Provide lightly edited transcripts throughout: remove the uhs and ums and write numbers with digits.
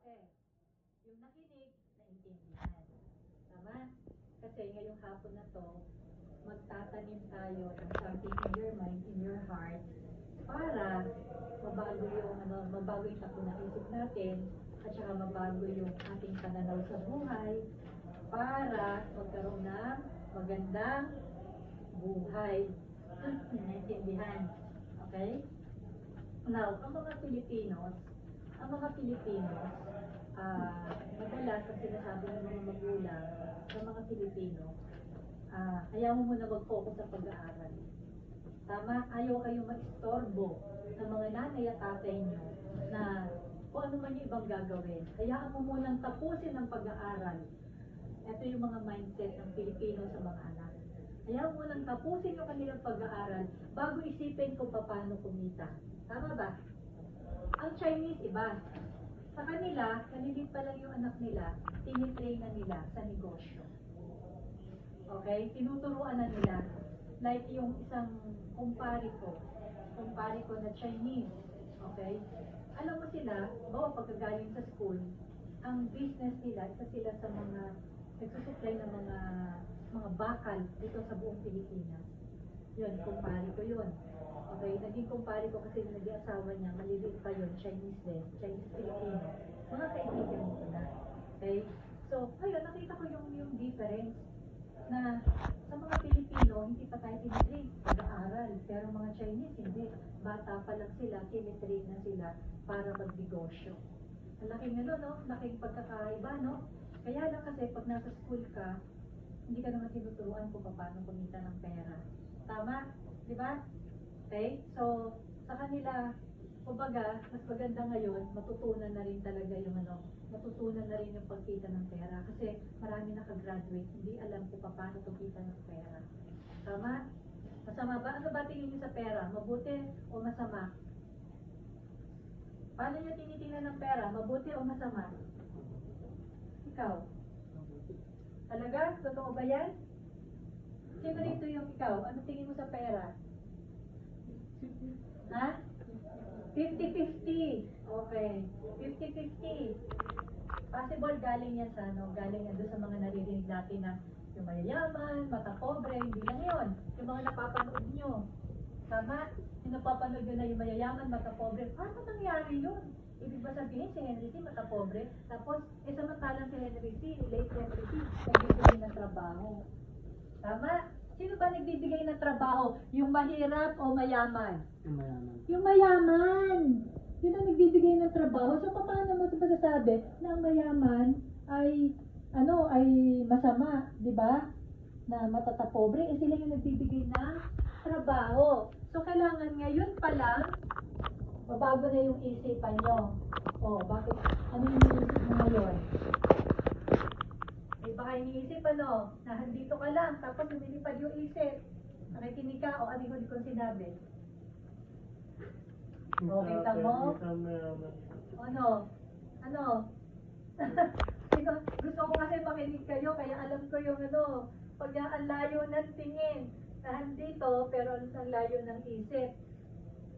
Kasi, yung nakinig, naintindihan. Tama? Kasi ngayong hapon na to, magtatanim tayo ng something in your mind, in your heart, para mabago yung takbo ng isip natin, at saka mabago yung ating pananaw sa buhay, para magkaroon ng magandang buhay. Naintindihan? Okay? Now, ang mga Pilipinos, madalas ang sinasabi ng mga magulang sa mga Pilipino, ayaw mo muna mag-focus sa pag-aaral. Tama? Ayaw kayong mag-istorbo ng mga nanay at tatay nyo na kung ano man yung ibang gagawin. Hayaan mo munang tapusin ang pag-aaral. Ito yung mga mindset ng Pilipino sa mga anak. Hayaan mo munang tapusin yung kanilang pag-aaral bago isipin kung paano kumita. Tama ba? Ang Chinese iba. Sa kanila, kalilit pa lang yung anak nila, tinitrain na nila sa negosyo. Okay? Tinuturuan na nila. Like yung isang kumpare ko na Chinese. Okay? Alam mo sila, pagkagaling sa school, ang business nila, isa sila sa mga nagsusupply ng mga bakal dito sa buong Pilipinas. Yun, kumpare ko yun. Okay, naging kumpare ko kasi naging asawa niya, maliliit pa yun, Chinese din, Chinese-Filipino. Mga kaibigan ko na. Okay? So, ayun, nakita ko yung difference na sa mga Pilipino, hindi pa tayo tinitrain pag-aaral. Pero mga Chinese, hindi. Bata pa lang sila, tinitrain na sila para magnegosyo. Ang laking no? Laking pagkakaiba, no? Kaya lang kasi pag nasa school ka, hindi ka naman tinuturuan kung paano kumita ng pera. Tama? Di ba? Okay? So, sa kanila, kumbaga, mas maganda ngayon, matutunan na rin talaga yung matutunan na rin yung pagkita ng pera. Kasi marami nakagraduate, hindi alam kung paano kumita ng pera. Tama? Masama ba? Ano ba tingin niyo sa pera? Mabuti o masama? Paano niyo tinitingnan ng pera? Mabuti o masama? Ikaw? Talaga? Totoo ba yan? Sino rito yung ikaw? Ano tingin mo sa pera? Ha? 50-50. Okay. 50-50. Possible galing yan galing yan doon sa mga naririnig natin na yung mayayaman, matapobre, hindi lang yun. Yung mga napapanood nyo. Tama? Yung napapanood nyo na yung mayayaman, matapobre. Paano nangyari yun? Ibig ba sabihin si Henry C. matapobre? Tapos, samantalang si Henry C., late Henry C., nagbibigay ng trabaho. Tama? Sino ba nagbibigay ng trabaho? Yung mahirap o mayaman? Yung mayaman. Yung mayaman! Yun ang nagbibigay ng trabaho. So, paano mo masasabi na ang mayaman ay masama, di ba? Na matatapobre, sila yung nagbibigay ng trabaho. So, kailangan ngayon pa lang, mabago na yung isipan nyo. Bakit? Ano yung iniisip mo ngayon? Baka iniisip na nandito ka lang, tapos lumilipad yung isip. Nakikinig ka, ano yung huli kong sinabi? Kita mo? Ano? Gusto ko kasi makinig kayo, kaya alam ko yung pag ang layo ng tingin, nandito, pero ang layo ng isip.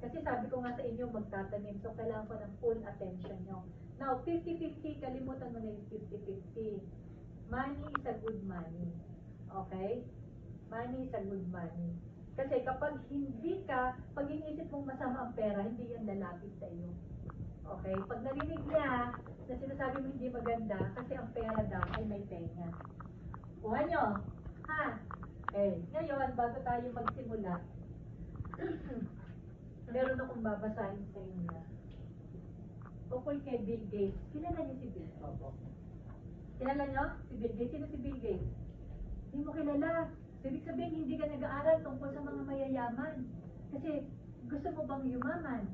Kasi sabi ko nga sa inyo, magtatanim, so kailangan ko ng full attention nyo. Now, 50-50, kalimutan mo na yung 50-50. Money is a good money. Okay? Money is a good money. Kasi kapag pag iniisip mong masama ang pera, hindi yan lalapit sa iyo. Okay? Pag narinig niya na sinasabi mo hindi maganda, kasi ang pera daw ay may tenga. Kuha nyo? Ha? Okay. Ngayon, bago tayo magsimula, meron akong babasahin sa inyo. Tungkol kay Bill Gates. Kilala niyo si Bill? Opo. Kilala nyo? Si Bill Gates? Sino si Bill Gates? Hindi mo kilala. Ibig sabihin, hindi ka nag-aaral tungkol sa mga mayayaman. Kasi, gusto mo bang yumaman?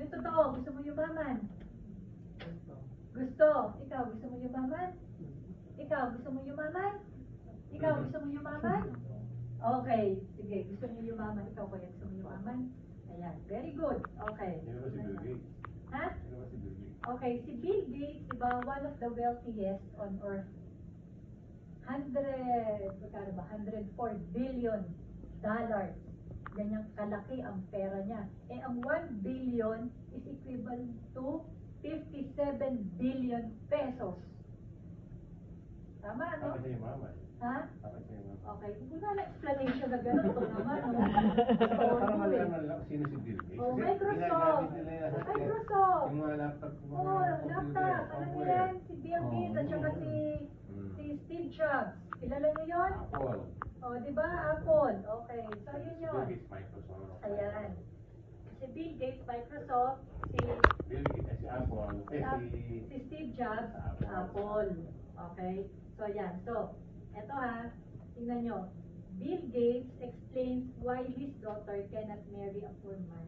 Yung totoo, gusto mo yumaman? Gusto. Ikaw, gusto mo yumaman? Ikaw, gusto mo yumaman? Ikaw, gusto mo yumaman? Okay. Sige, gusto mo yumaman. Ikaw, kaya gusto mo yumaman? Ayan. Very good. Okay. Ha? Okay, si Bill Gates, diba, one of the wealthiest on earth. 104 billion dollars. Ganyang kalaki ang pera niya. Ang 1 billion is equivalent to 57 billion pesos. Tama, no? Bakit sa'yo mama? Ha? Bakit sa'yo mama? Okay, wala na explanation na gano'n. Ito naman, no? Para malaman lang sino si Bill Gates. Oh, Kasi Microsoft. ginagamit nila yan. Microsoft. Yung mga laptop, yung mga Oh, computer, laptop. Alam niyo software. yan, si Bill Gates at saka si Steve Jobs. Kilala niyo yun? Apple. Oh, di ba? Apple. Okay, so yun Si yun. Bill Gates, Microsoft. Ayan. Si Bill Gates, Microsoft, Bill Gates, si Apple. si Steve Jobs, Apple. Okay? So, yan. So, eto ha, tingnan nyo. Bill Gates explains why his daughter cannot marry a poor man.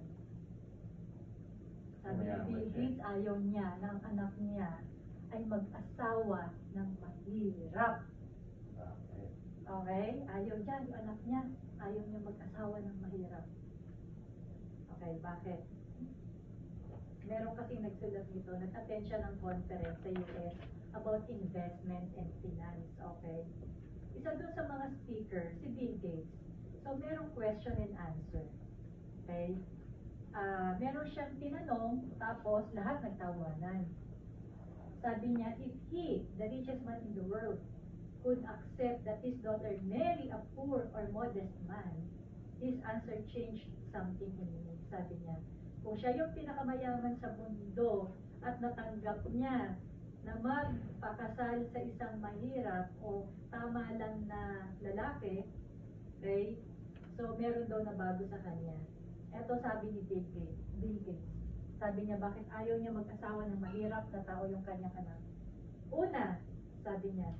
Sabi ni Bill Gates, ayaw niya na ang anak niya ay mag-asawa ng mahirap. Okay? Ayaw niya, yung anak niya, ayaw niya mag-asawa ng mahirap. Okay, bakit? Meron kasi nagsulat nito, nag-attend siya ng conference sa US about investment and finance, okay? Isa dun sa mga speaker, si Bill Gates. So, merong question and answer. Okay? Meron siyang tinanong, tapos lahat nagtawanan. Sabi niya, if he, the richest man in the world, could accept that his daughter marry a poor or modest man, his answer changed something in me. Sabi niya, kung siya yung pinakamayaman sa mundo at natanggap niya na magpakasal sa isang mahirap o tama lang na lalaki, okay? So, meron daw na bago sa kanya. Ito sabi ni Bill Gates. Sabi niya, bakit ayaw niya mag-asawa ng mahirap na tao yung kanyang anak? Una, sabi niya,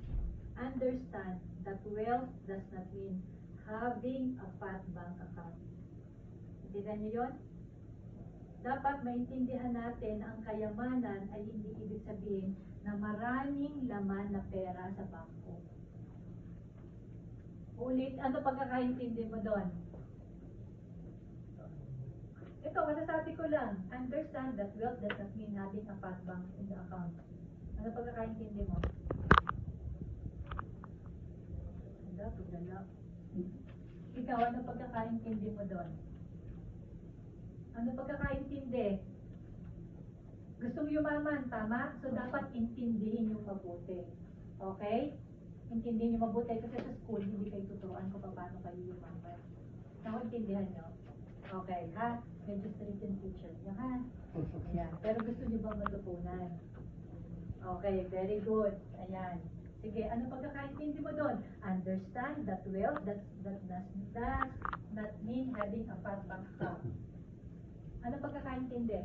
understand that wealth does not mean having a fat bank account. Intindihan niyo yun? Dapat maintindihan natin ang kayamanan ay hindi ibig sabihin na maraming laman na pera sa bangko. Ulit, ano pagkakaintindi mo doon? Ito, masasabi ko lang, understand that wealth does not mean having a fat bank in the account. Ano pagkakaintindi mo? Ganda, pagdala. Ikaw, ano pagkakaintindi mo doon? Ano pagkakaintindi? Gustong yumaman, tama? So, dapat intindihin yung mabuti. Okay? Intindihin yung mabuti. Kasi sa school, hindi kayo tuturuan kung paano kayo yumaman. Nakuintindihan nyo? Okay, ha? Medyo strict yung teacher nyo, ha? Ayan. Pero gusto nyo bang matutunan? Okay, very good. Ayan. Sige, ano pagkakaintindi mo doon? Understand that wealth that does not mean having a fat bank account. Ano pagkakaintindi?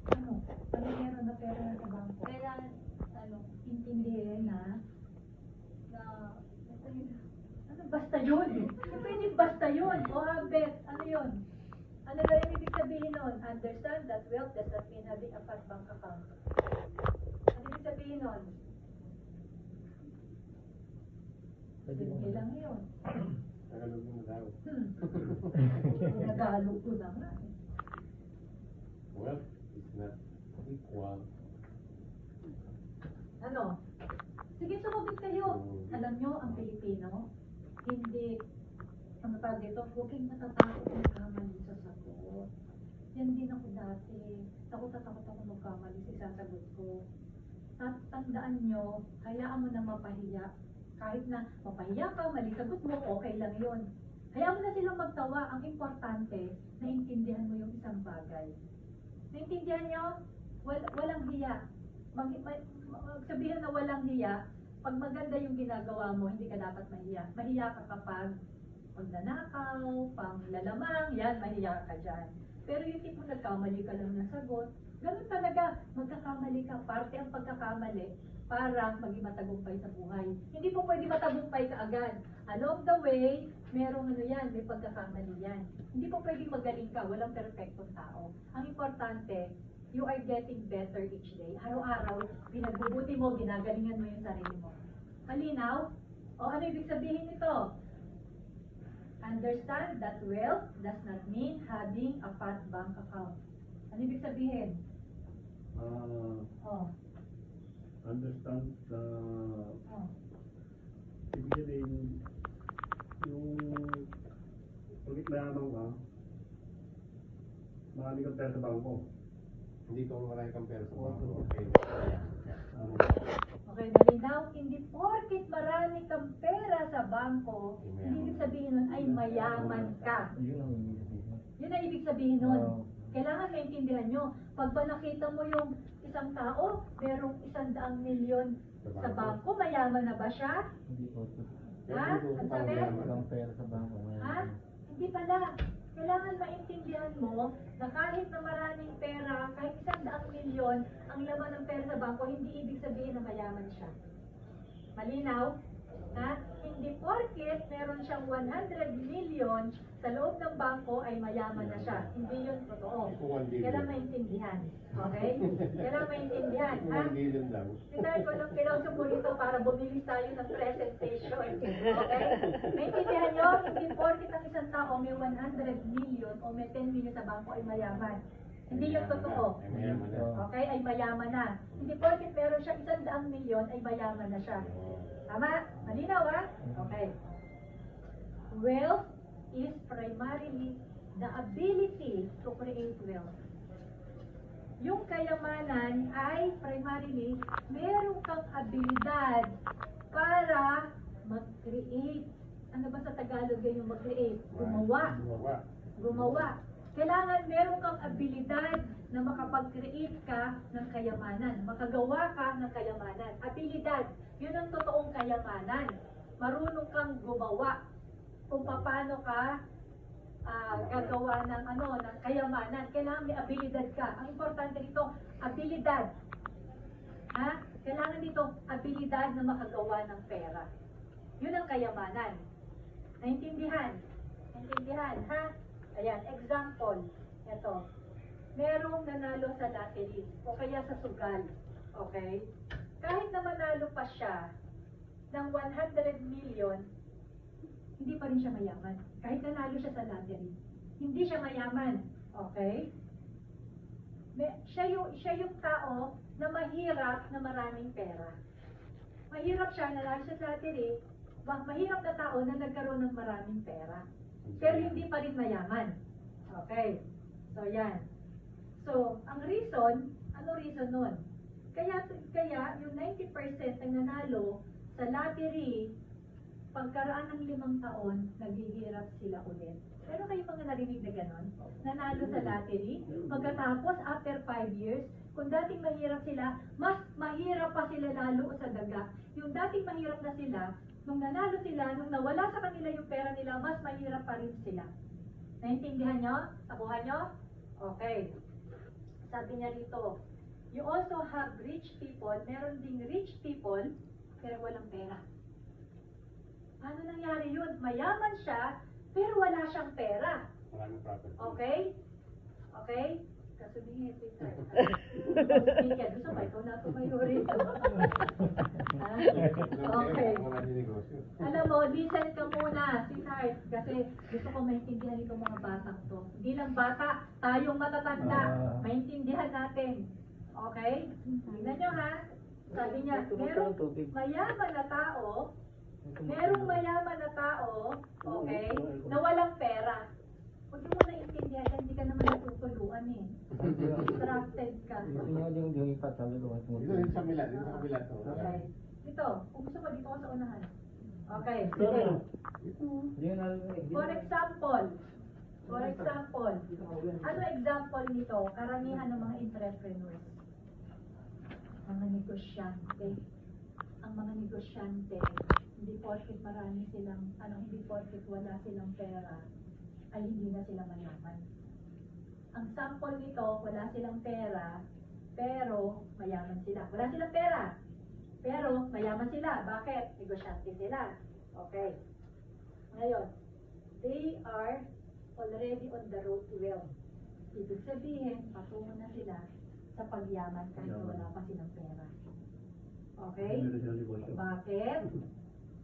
Ano? Ano meron na pera na sa bangko? Kailangan, Intindihin na ano basta yun? Pwede basta yun. O habet, ano yun? Ano ba yung ibig sabihin nun? Understand that wealth does not mean having a fat bank account. Ano ibig sabihin nun? Hindi lang yun. Tagalog mo daw. Nagalog ko na nga. Wealth is not equal. Ano? Sige, sumagot kayo. Alam nyo, ang Pilipino, hindi, ang tawag dito, huwag kayong natatakot magkamali sa sagot. Yan din ako dati. Takot ako magkamali sa isasagot ko. Tandaan nyo, hayaan mo na mapahiya. Kahit na mapahiya ka, mali sagot mo, okay lang yun. Hayaan mo na silang magtawa. Ang importante, naintindihan mo yung isang bagay. Naintindihan nyo? Walang hiya. Sabihin na walang hiya, pag maganda yung ginagawa mo, hindi ka dapat mahiya. Mahiya ka kapag magnanakaw, panglalamang, yan, mahiya ka dyan. Pero yung tipo nagkamali ka lang ng sagot, ganun talaga, magkakamali ka, parte ang pagkakamali para maging matagumpay sa buhay. Hindi po pwede matagumpay ka agad. Along the way, merong ano yan, may pagkakamali yan. Hindi po pwede magaling ka, walang perfectong tao. Ang importante, you are getting better each day. Araw-araw, pinagbubuti mo, ginagalingan mo yung sarili mo. Malinaw? O ano ibig sabihin nito? Understand that wealth does not mean having a fat bank account. Ano ibig sabihin? Understand the ibig sabihin yung Pag mayaman ka, marami kang pera sa bangko. Hindi ko marami kang pera sa bangko. Okay. Okay, malinaw, hindi porket marami kang pera sa bangko, hindi ibig sabihin nun ay mayaman ka. Yun ang ibig sabihin. Yun ang ibig sabihin nun. Oo. Kailangan maintindihan nyo. Pag ba nakita mo yung isang tao, merong 100 milyon sa bangko, mayaman na ba siya? Hindi po. Ha? Ang sabi? Walang pera sa bangko. Ha? Hindi pala. Kailangan maintindihan mo na kahit na maraming pera, kahit 100 milyon, ang laman ng pera sa bangko, hindi ibig sabihin na mayaman siya. Malinaw? Ha? Hindi porket meron siyang 100 million sa loob ng bangko ay mayaman na siya. Hindi yun totoo. Kailangan maintindihan. Okay? Kailangan maintindihan. Ha? Kung 1 billion lang. Dahil ko lang pinauso mo rito para bumilis tayo ng presentation. Okay? Maintindihan nyo, hindi porket ang isang tao may 100 million o may 10 million sa bangko ay mayaman. Hindi yun totoo. Ay mayaman na. Okay? Ay mayaman na. Hindi porket meron siya 100 milyon ay mayaman na siya. Tama? Malinaw ha? Okay. Wealth is primarily the ability to create wealth. Yung kayamanan ay primarily meron kang abilidad para mag-create. Ano ba sa Tagalog yung mag-create? Gumawa. Gumawa. Gumawa. Kailangan meron kang abilidad na makapag-create ka ng kayamanan. Makagawa ka ng kayamanan. Abilidad. Yun ang totoong kayamanan. Marunong kang gumawa kung paano ka gagawa ng ng kayamanan. Kailangan may abilidad ka. Ang importante dito, abilidad. Ha? Kailangan dito, abilidad na makagawa ng pera. Yun ang kayamanan. Naintindihan? Naintindihan, ha? Ayan, example. Ito. Merong nanalo sa lottery o kaya sa sugal. Okay? Kahit na manalo pa siya ng 100 million, hindi pa rin siya mayaman. Kahit nanalo siya sa lottery, hindi siya mayaman. Okay? Siya yung tao na mahirap na maraming pera. Mahirap siya, nanalo siya sa lottery, mahirap na tao na nagkaroon ng maraming pera. Pero hindi pa rin mayaman. Okay. So, yan. So, ang reason, ano reason nun? Kaya yung 90% ng nanalo sa lottery, pagkaraan ng 5 taon, naghihirap sila ulit. Pero kayo mga narinig na gano'n? Nanalo sa lottery, pagkatapos, after 5 years, kung dating mahirap sila, mas mahirap pa sila lalo sa daga. Yung dating mahirap na sila, nung nanalo sila, nung nawala sa kanila yung pera nila, mas mahirap pa rin sila. Naintindihan nyo? Nakuha nyo? Okay. Sabi niya dito, you also have rich people, meron ding rich people, pero walang pera. Ano nangyari yun? Mayaman siya, pero wala siyang pera. Maraming property. Okay? Okay? Kasubihin, Twitter. Speaker, gusto ba? Ikaw na ako mayo rito. Okay. Alam mo, listen ka muna, sweetheart. Kasi gusto ko maintindihan itong mga batang to. Hindi lang bata, tayong matatanda. Maintindihan natin. Okay? Tingnan nyo ha. Sabi niya, merong mayaman na tao, okay, na walang pera. Huwag mo na intindihan, hindi ka naman natutuluan eh. Distracted ka. Yung ipat, sabi ko. Dito sa kabila, dito sa kabila to. Okay. Ito, kung gusto mo, dito ko sa unahan. Okay, sige. For example, ano example nito? Karamihan ng mga entrepreneurs. Mga negosyante. Ang mga negosyante, hindi porket marami silang, hindi porket wala silang pera, ay hindi na sila mayaman. Ang sample nito, wala silang pera, pero mayaman sila. Wala silang pera, pero mayaman sila. Bakit? Negosyante sila. Okay. Ngayon, they are already on the road to wealth. Ibig sabihin, patungo na sila sa pagyaman kahit wala pa silang pera. Okay? Bakit?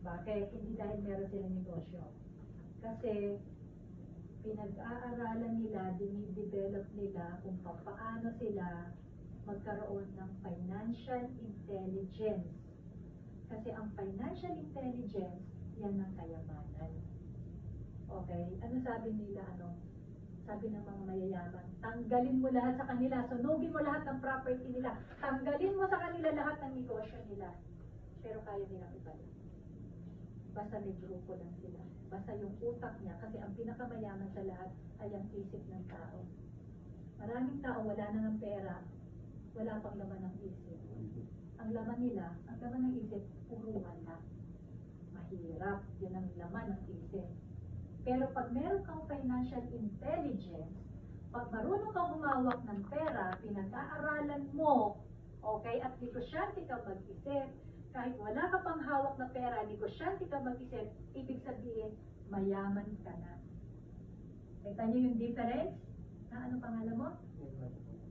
Bakit? Hindi dahil meron silang negosyo. Kasi pinag-aaralan nila, dinidevelop nila kung paano sila magkaroon ng financial intelligence. Kasi ang financial intelligence, yan ang kayamanan. Okay? Ano sabi nila, sabi ng mga mayayaman, tanggalin mo lahat sa kanila, sunugin mo lahat ng property nila, tanggalin mo sa kanila lahat ng negosyo nila. Pero kaya nilang ibalik. Basta may grupo lang sila. Basta yung utak niya, kasi ang pinakamayaman sa lahat ay ang isip ng tao. Maraming tao wala na ng pera, wala pang laman ng isip. Ang laman nila, ang laman ng isip, puro wala. Mahirap, yun ang laman ng isip. Pero pag meron kang financial intelligence, pag marunong kang humawak ng pera, pinag-aaralan mo, okay, at negosyante ka mag-isip, kahit wala ka pang hawak na pera, negosyante ka mag-isip, ibig sabihin, mayaman ka na. Kita niyo yung difference? Ano pangalan mo?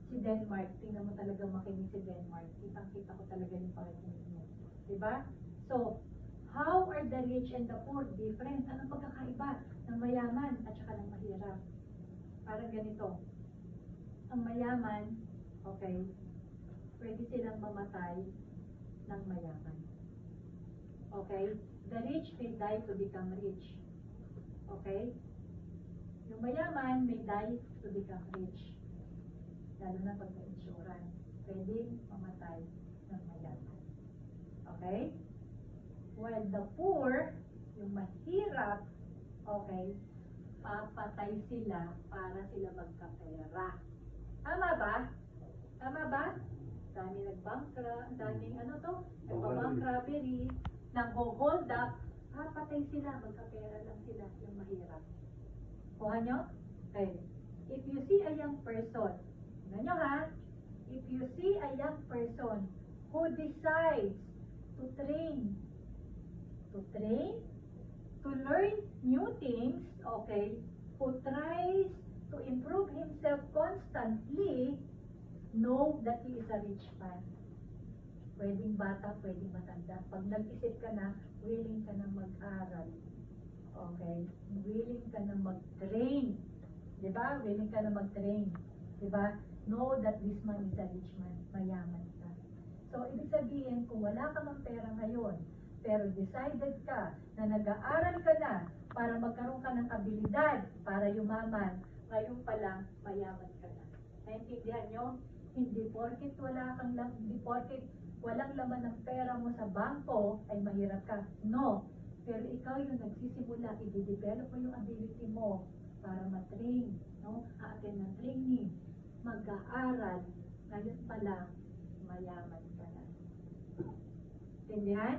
Si Denmark. Tingnan mo talaga makinig si Denmark. Kitang-kita ko talaga yung pakikinig mo. Diba? So, how are the rich and the poor different? Anong pagkakaiba ng mayaman at saka ng mahirap? Parang ganito. Ang mayaman, okay, pwede silang mamatay ng mayaman. Okay? The rich may die to become rich. Okay? Yung mayaman may die to become rich. Lalo na pag may insurance. Pwede mamatay ng mayaman. Okay? While the poor, yung mahirap, okay, papatay sila para sila magkapera. Tama ba? Tama ba? Dami nag-bankrupt, daming nagpa-bank robbery, nang-hold up, papatay sila, magkapera lang sila, yung mahirap. Kuha nyo? Okay. If you see a young person, tignan nyo ha, if you see a young person who decides to train, to learn new things, okay, who tries to improve himself constantly, know that he is a rich man. Pwedeng bata, pwedeng matanda. Pag nag-isip ka na, willing ka na mag-aral. Okay? Willing ka na mag-train. Diba? Willing ka na mag-train. Diba? Know that this man is a rich man. Mayaman ka. So, ibig sabihin, kung wala ka ng pera ngayon, pero decided ka na nag-aaral ka na para magkaroon ka ng abilidad para yumaman, ngayon pa lang, mayaman ka na. Naintindihan nyo? Hindi porket walang laman ng pera mo sa bangko ay mahirap ka. No. Pero ikaw yung nagsisimula, i-develop mo yung ability mo para matrain, no? A-attend ng training, mag-aaral, ngayon pa lang, mayaman ka na. Intindihan?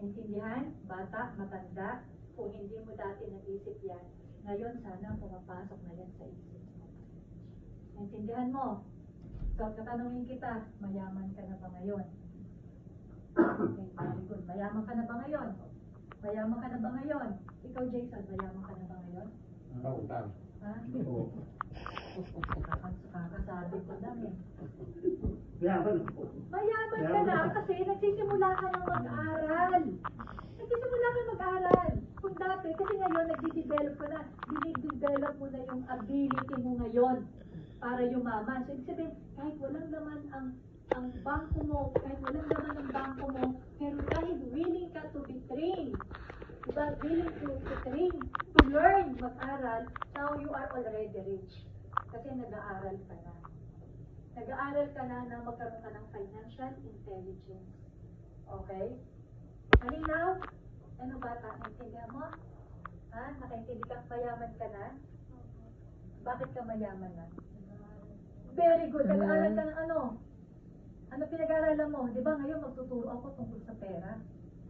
Intindihan? Bata, matanda, kung hindi mo dati nag-isip yan, ngayon sana pumapasok na yan sa isip mo. Intindihan mo? So, katanungin kita, mayaman ka na ba ngayon? Okay, very good. Mayaman ka na ba ngayon? Mayaman ka na ba ngayon? Ikaw, Jason, mayaman ka na ba ngayon? Utang. Ha? Kakasabi ko lang eh. Mayaman ka na kasi nagsisimula ka ng mag-aral. Nagsisimula ka mag-aral. Kung dati, kasi ngayon nagdi-develop ka na, dinidevelop mo na yung ability mo ngayon para yumaman. So, ibig sabihin, kahit walang laman ang bangko mo, kahit walang laman ang bangko mo, pero dahil willing ka to be trained, diba? Willing to train, to learn, mag-aral, now you are already rich. Kasi nag-aaral ka na. Nag-aaral ka na magkaroon ka ng financial intelligence. Okay? Malinaw? Ano bata? Naintindihan mo? Ha? Nakaintindi ka? Mayaman ka na? Bakit ka mayaman na? Very good. Nag-aaral ka ng ano? Ano pinag-aaralan mo? Di ba ngayon magtuturo ako tungkol sa pera?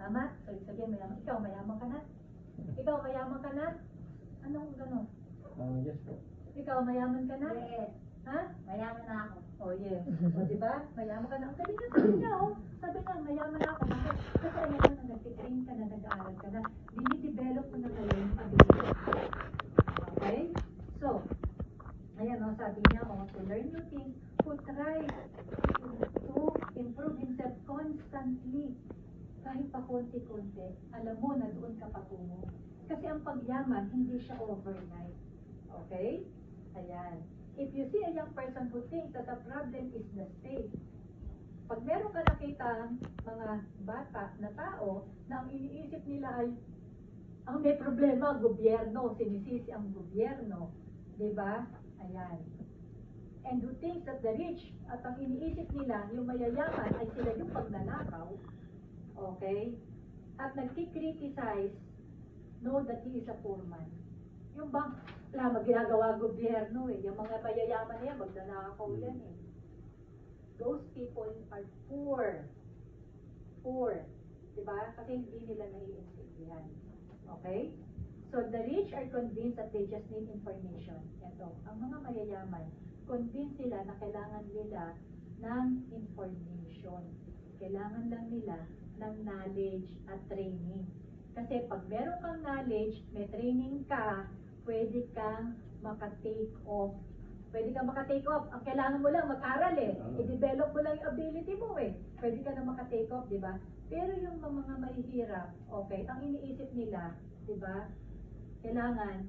Tama? So, sabihin, ikaw mayaman ka na? Ikaw mayaman ka na? Anong gano'n? Yes po. Ikaw mayaman ka na? Yes. Ha? Mayaman na ako. Oh, yes. O, di ba? Mayaman ka na. Ang sabi niya, oh. Sabi niya, mayaman ako. Bakit? Kasi ayan na, nag-train ka na, nag-aaral ka na. Dinidevelop mo na kayo yung ability. Okay? So, ayan, oh, sabi niya, oh, to learn new things, who try to improve himself constantly. Kahit pa konti-konti, alam mo na doon ka patungo. Kasi ang pagyaman, hindi siya overnight. Okay? Ayan. If you see a young person who thinks that the problem is the state, pag meron ka nakita mga bata na tao na ang iniisip nila ay Ang may problema, gobyerno, sinisisi ang gobyerno. Diba? Ayan. And who thinks that the rich, at ang iniisip nila, yung mayayaman ay sila yung pagnanakaw, okay? At nagki-criticize, know that he is a poor man. Yung bang, ginagawa gobyerno eh. Yung mga mayayaman na yan, magnanakaw yan eh. Those people are poor. Poor. Diba? Kasi hindi nila naiintindihan. Okay? So, the rich are convinced that they just need information. Ito, ang mga mayayaman, convinced sila na kailangan nila ng information. Kailangan lang nila ng knowledge at training. Kasi pag meron kang knowledge, may training ka, pwede kang maka-take off. Pwede kang maka-take off. Ang kailangan mo lang mag-aral eh. I-develop mo lang yung ability mo eh. Pwede ka na maka-take off, di ba? Pero yung mga mahihirap, okay, ang iniisip nila, di ba? Kailangan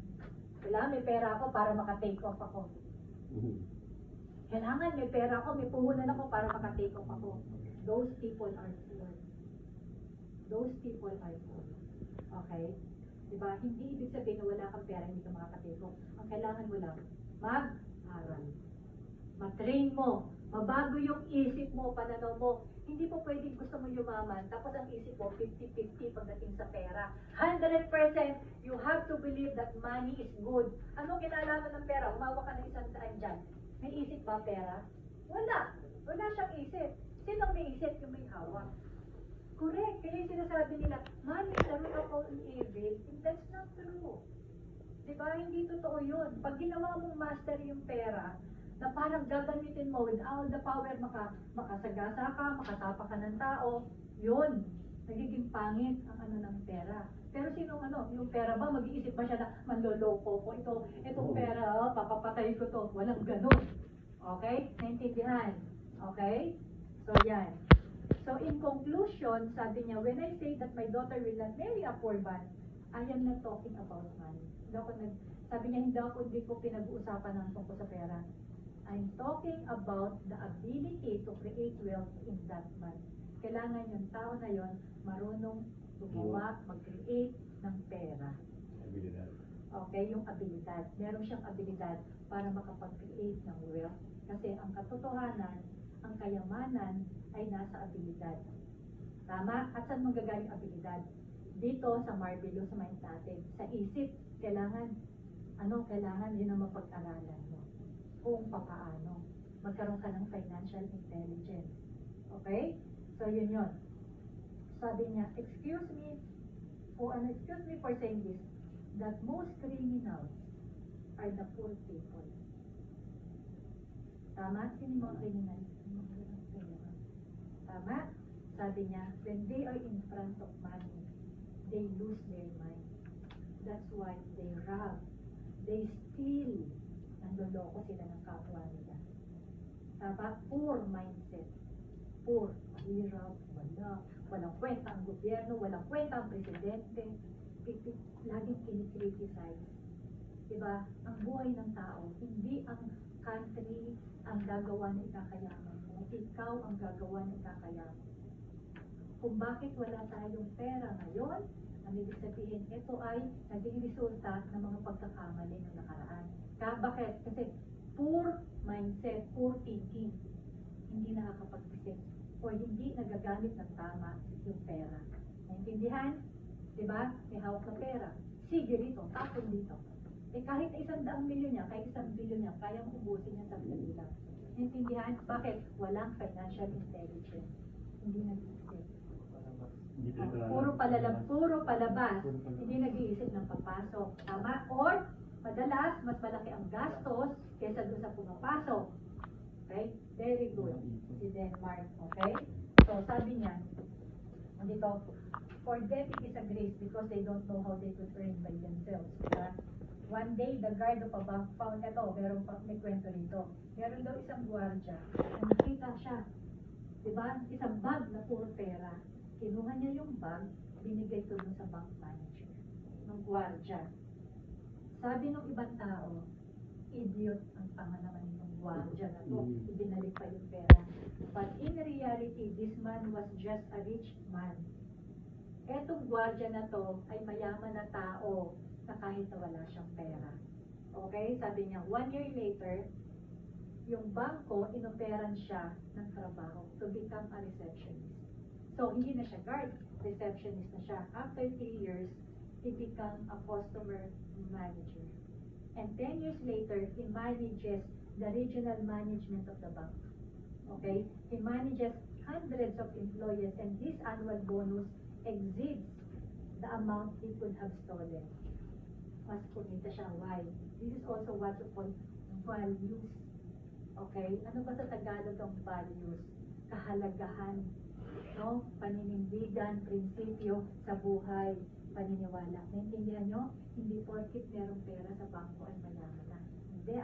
may pera ako para maka-take off ako. Kailangan may pera ako, may puhunan ako para maka-take off ako. Those people are poor. Those people are poor. Okay? Diba? Hindi ibig sabihin na wala kang pera, hindi ka makaka-take off. Ang kailangan mo lang, mag-aral. Matrain mo. Mabago yung isip mo, pananaw mo. Hindi po pwedeng gusto mo yumaman, tapos ang isip mo, 50-50 pagdating sa pera. 100%, you have to believe that money is good. Anong kinalaman ng pera? Umawa ka ng 100 dyan. May isip ba pera? Wala. Wala siyang isip. Sinong may isip? Yung may hawak. Correct. Kaya yung sinasabi nila, money is the root of all evil. That's not true. Diba? Hindi totoo yun. Pag ginawa mong master yung pera, na parang gagamitin mo with all the power, makasagasa ka, makatapa ka ng tao, yun. Nagiging pangit ang ng pera. Pero yung pera ba, mag-iisip ba siya na manloloko ko itong pera, papapatay ko to. Walang ganun. Okay? Naintindihan? Okay? So, yan. So, in conclusion, sabi niya, when I say that my daughter will not marry a poor man, I am not talking about money. Sabi niya, hindi ko pinag-uusapan ng tungkol sa pera. I'm talking about the ability to create wealth in that man. Kailangan yung tao na yon marunong gumawa, mag-create ng pera. Abilidad. Okay, yung abilidad. Meron siyang abilidad para makapag-create ng wealth. Kasi ang katotohanan, ang kayamanan ay nasa abilidad. Tama? At saan manggagaling abilidad? Dito sa Marbelo, sa mind natin. Sa isip, kailangan yun ang mapag-aralan mo. Kung papaano. Magkaroon ka ng financial intelligence. Okay? So, yun. Sabi niya, excuse me for saying this, that most criminals are the poor people. Tama? Sino mga criminals? Tama? Sabi niya, when they are in front of money, they lose their mind. That's why they rob. They steal. Nandoloko sila ng kapwa nila. Tama? Poor mindset. Poor. Mahirap. Walang kwenta ang gobyerno. Walang kwenta ang presidente. Laging kinikriticize. Diba? Ang buhay ng tao, hindi ang country ang gagawa na ikakayaman mo. Ikaw ang gagawa na ikakayaman. Kung bakit wala tayong pera ngayon, ang ibig sabihin, ito ay naging resulta ng mga pagkakamali ng nakaraan. Bakit? Kasi poor mindset, poor thinking, hindi nakakapag-isip o hindi nagagamit ng tama yung pera. Naintindihan? Diba? May hawak na pera. Sige rito, tapon dito. Kahit 100 milyon niya, kahit 1 bilyon niya, kaya mo ubusin niya sa dali lang. Naintindihan? Bakit? Walang financial intelligence. Hindi nag-iisip. Puro palabas. Hindi nag-iisip ng papasok. Tama? Or, madalas, mas malaki ang gastos kaysa doon sa pumapasok. Okay? Very good. Si Denmark. Okay? So, sabi niya, dito, for them it is a grace because they don't know how they could earn by themselves. Diba? One day, the guard of a bank found, may kwento rito. Meron daw isang gwardiya na nakita siya. Diba? Isang bag na puro pera. Kinuha niya yung bag, binigay ito sa bank manager ng gwardiya. Sabi ng ibang tao, idiot ang tanga naman ng gwardiya na to. Ibinalik pa yung pera. But in reality, this man was just a rich man. Etong gwardiya na to ay mayaman na tao na kahit na wala siyang pera. Okay? Sabi niya, 1 year later, yung bangko, inoperan siya ng trabaho to become a receptionist. So, hindi na siya guard, receptionist na siya. After 3 years, he become a customer manager. And 10 years later, he manages the regional management of the bank. Okay? He manages hundreds of employees and his annual bonus exceeds the amount he could have stolen. Mas kumita siya. Why? This is also what you call values. Okay? Ano ba sa Tagalog ang values? Kahalagahan. No? Paninindigan, prinsipyo sa buhay, paniniwala. Naintindihan nyo? Hindi porkit merong pera sa bangko ay mayaman na. Hindi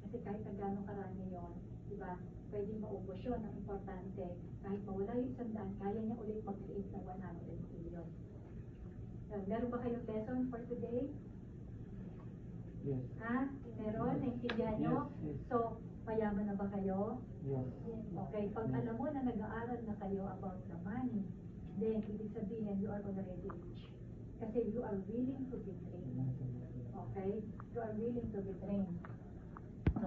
kasi kahit na gano'ng karami yun, diba? Pwede maubos yun. Ang importante, kahit mawala yung 100, kaya niya ulit mag-create ng 100 million. Meron ba kayong lesson for today? Yes. Ha? Meron? Naintindihan nyo? Yes, yes. So, mayaman na ba kayo? Yes. Okay, pag alam mo na nag-aaral na kayo about the money, then ibig sabihin you are already rich. Kasi you are willing to be trained. Okay? You are willing to be trained.